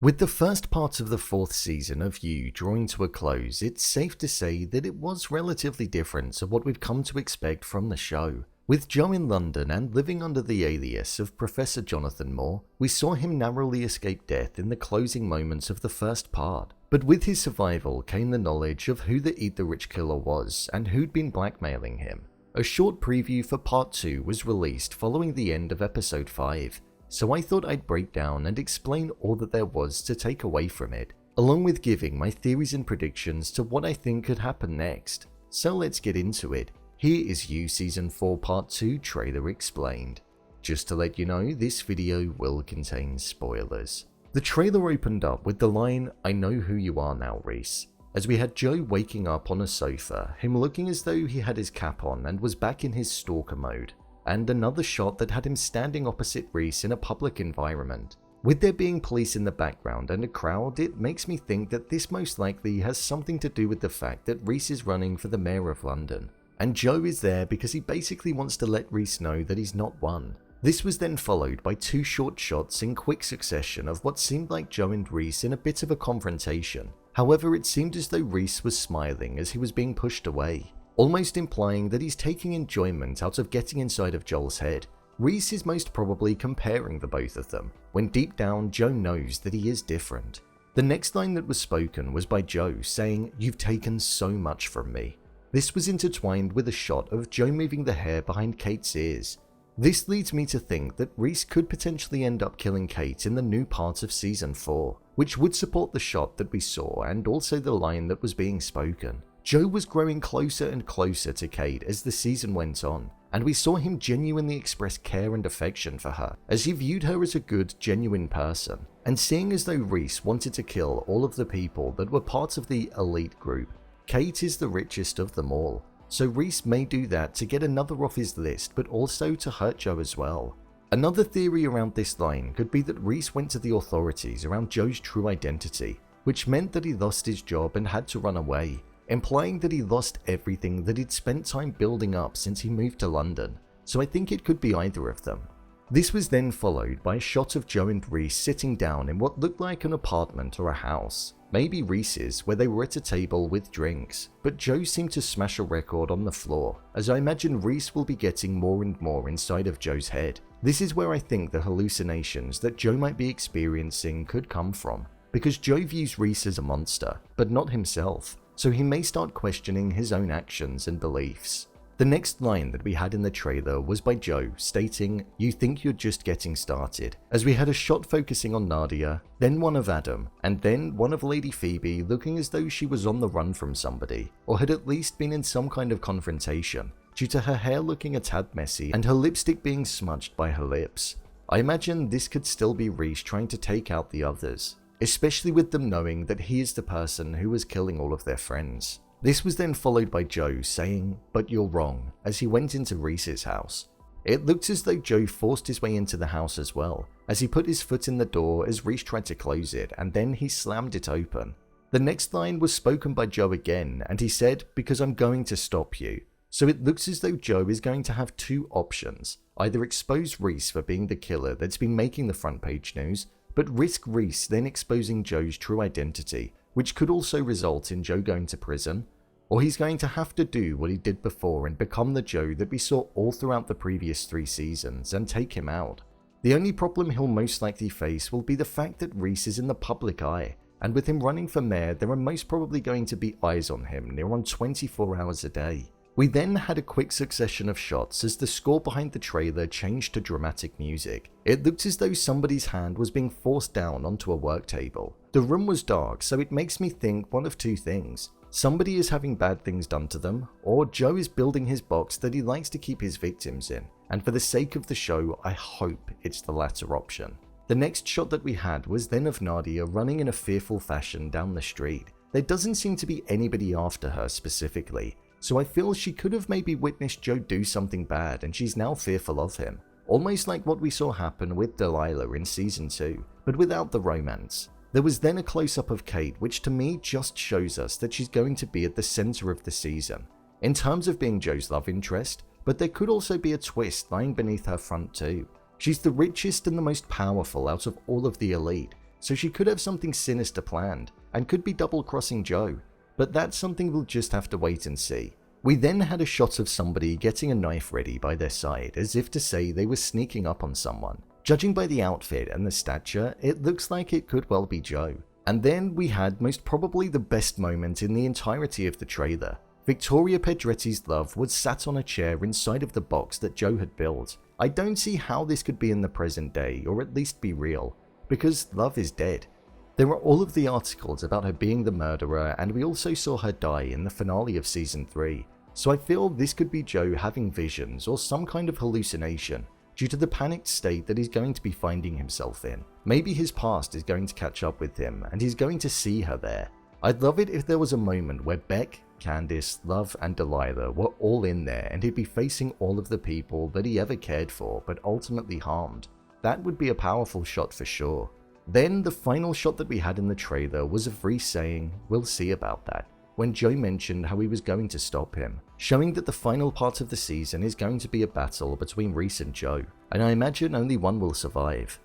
With the first part of the fourth season of You drawing to a close, it's safe to say that it was relatively different to what we've come to expect from the show. With Joe in London and living under the alias of Professor Jonathan Moore, we saw him narrowly escape death in the closing moments of the first part. But with his survival came the knowledge of who the Eat the Rich killer was and who'd been blackmailing him. A short preview for part 2 was released following the end of episode 5. So I thought I'd break down and explain all that there was to take away from it, along with giving my theories and predictions to what I think could happen next. So let's get into it. Here is You Season 4 Part 2 trailer explained. Just to let you know, this video will contain spoilers. The trailer opened up with the line, "I know who you are now, Rhys," as we had Joe waking up on a sofa, him looking as though he had his cap on and was back in his stalker mode. And another shot that had him standing opposite Rhys in a public environment. With there being police in the background and a crowd, it makes me think that this most likely has something to do with the fact that Rhys is running for the mayor of London. And Joe is there because he basically wants to let Rhys know that he's not one. This was then followed by 2 short shots in quick succession of what seemed like Joe and Rhys in a bit of a confrontation. However, it seemed as though Rhys was smiling as he was being pushed away, almost implying that he's taking enjoyment out of getting inside of Joel's head. Rhys is most probably comparing the both of them, when deep down Joe knows that he is different. The next line that was spoken was by Joe saying, "You've taken so much from me." This was intertwined with a shot of Joe moving the hair behind Kate's ears. This leads me to think that Rhys could potentially end up killing Kate in the new part of Season 4, which would support the shot that we saw and also the line that was being spoken. Joe was growing closer and closer to Kate as the season went on, and we saw him genuinely express care and affection for her, as he viewed her as a good, genuine person. And seeing as though Rhys wanted to kill all of the people that were part of the elite group, Kate is the richest of them all, so Rhys may do that to get another off his list, but also to hurt Joe as well. Another theory around this line could be that Rhys went to the authorities around Joe's true identity, which meant that he lost his job and had to run away, implying that he lost everything that he'd spent time building up since he moved to London, so I think it could be either of them. This was then followed by a shot of Joe and Rhys sitting down in what looked like an apartment or a house, maybe Rhys's, where they were at a table with drinks, but Joe seemed to smash a record on the floor, as I imagine Rhys will be getting more and more inside of Joe's head. This is where I think the hallucinations that Joe might be experiencing could come from, because Joe views Rhys as a monster, but not himself, so he may start questioning his own actions and beliefs. The next line that we had in the trailer was by Joe stating, "You think you're just getting started," as we had a shot focusing on Nadia, then one of Adam, and then one of Lady Phoebe looking as though she was on the run from somebody, or had at least been in some kind of confrontation, due to her hair looking a tad messy and her lipstick being smudged by her lips. I imagine this could still be Rhys trying to take out the others, especially with them knowing that he is the person who was killing all of their friends. This was then followed by Joe saying, "But you're wrong," as he went into Rhys's house. It looked as though Joe forced his way into the house as well, as he put his foot in the door as Rhys tried to close it, and then he slammed it open. The next line was spoken by Joe again, and he said, "Because I'm going to stop you." So it looks as though Joe is going to have 2 options, either expose Rhys for being the killer that's been making the front page news, but risk Rhys then exposing Joe's true identity, which could also result in Joe going to prison, or he's going to have to do what he did before and become the Joe that we saw all throughout the previous 3 seasons and take him out. The only problem he'll most likely face will be the fact that Rhys is in the public eye, and with him running for mayor, there are most probably going to be eyes on him near on 24 hours a day. We then had a quick succession of shots as the score behind the trailer changed to dramatic music. It looked as though somebody's hand was being forced down onto a work table. The room was dark, so it makes me think one of 2 things. Somebody is having bad things done to them, or Joe is building his box that he likes to keep his victims in, and for the sake of the show, I hope it's the latter option. The next shot that we had was then of Nadia running in a fearful fashion down the street. There doesn't seem to be anybody after her specifically, so I feel she could have maybe witnessed Joe do something bad and she's now fearful of him. Almost like what we saw happen with Delilah in Season 2, but without the romance. There was then a close-up of Kate, which to me just shows us that she's going to be at the center of the season, in terms of being Joe's love interest, but there could also be a twist lying beneath her front too. She's the richest and the most powerful out of all of the elite, so she could have something sinister planned and could be double-crossing Joe, but that's something we'll just have to wait and see. We then had a shot of somebody getting a knife ready by their side as if to say they were sneaking up on someone. Judging by the outfit and the stature, it looks like it could well be Joe. And then we had most probably the best moment in the entirety of the trailer. Victoria Pedretti's love was sat on a chair inside of the box that Joe had built. I don't see how this could be in the present day, or at least be real, because love is dead. There were all of the articles about her being the murderer, and we also saw her die in the finale of Season 3, so I feel this could be Joe having visions or some kind of hallucination due to the panicked state that he's going to be finding himself in. Maybe his past is going to catch up with him, and he's going to see her there. I'd love it if there was a moment where Beck, Candice, Love, and Delilah were all in there and he'd be facing all of the people that he ever cared for but ultimately harmed. That would be a powerful shot for sure. Then the final shot that we had in the trailer was of Rhys saying, "We'll see about that," when Joe mentioned how he was going to stop him, showing that the final part of the season is going to be a battle between Rhys and Joe, and I imagine only one will survive.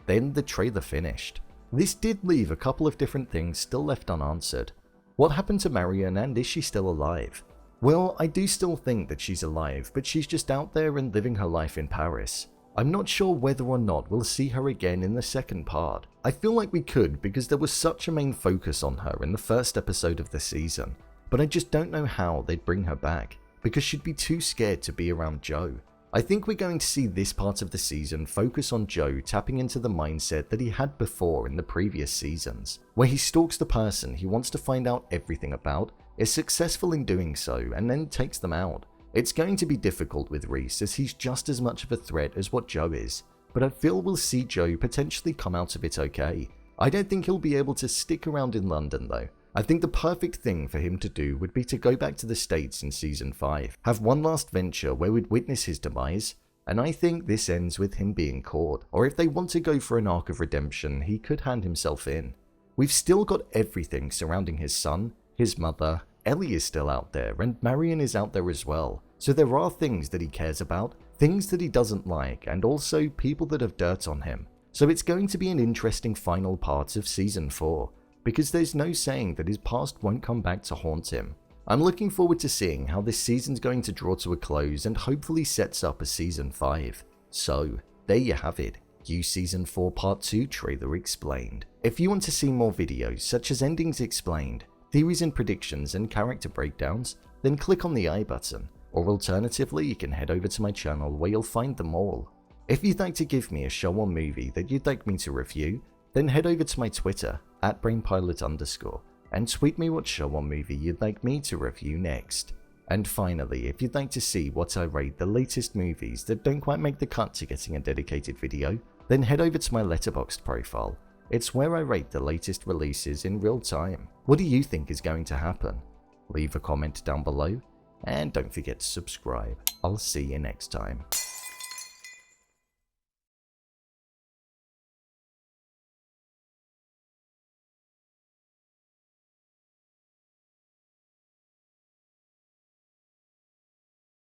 Then the trailer finished. This did leave a couple of different things still left unanswered. What happened to Marianne, and is she still alive? Well, I do still think that she's alive, but she's just out there and living her life in Paris. I'm not sure whether or not we'll see her again in the second part. I feel like we could because there was such a main focus on her in the first episode of the season, but I just don't know how they'd bring her back, because she'd be too scared to be around Joe. I think we're going to see this part of the season focus on Joe tapping into the mindset that he had before in the previous seasons, where he stalks the person he wants to find out everything about, is successful in doing so, and then takes them out. It's going to be difficult with Rhys as he's just as much of a threat as what Joe is, but I feel we'll see Joe potentially come out of it okay. I don't think he'll be able to stick around in London though. I think the perfect thing for him to do would be to go back to the States in Season 5, have one last venture where we'd witness his demise, and I think this ends with him being caught, or if they want to go for an arc of redemption, he could hand himself in. We've still got everything surrounding his son, his mother, Ellie is still out there, and Marianne is out there as well, so there are things that he cares about, things that he doesn't like, and also people that have dirt on him. So it's going to be an interesting final part of Season 4. Because there's no saying that his past won't come back to haunt him. I'm looking forward to seeing how this season's going to draw to a close and hopefully sets up a Season 5. So, there you have it, You Season 4 Part 2 trailer explained. If you want to see more videos such as endings explained, theories and predictions and character breakdowns, then click on the I button, or alternatively you can head over to my channel where you'll find them all. If you'd like to give me a show or movie that you'd like me to review, then head over to my Twitter, @brainpilot_, and tweet me what show or movie you'd like me to review next. And finally, if you'd like to see what I rate the latest movies that don't quite make the cut to getting a dedicated video, then head over to my Letterboxd profile. It's where I rate the latest releases in real time. What do you think is going to happen? Leave a comment down below, and don't forget to subscribe. I'll see you next time.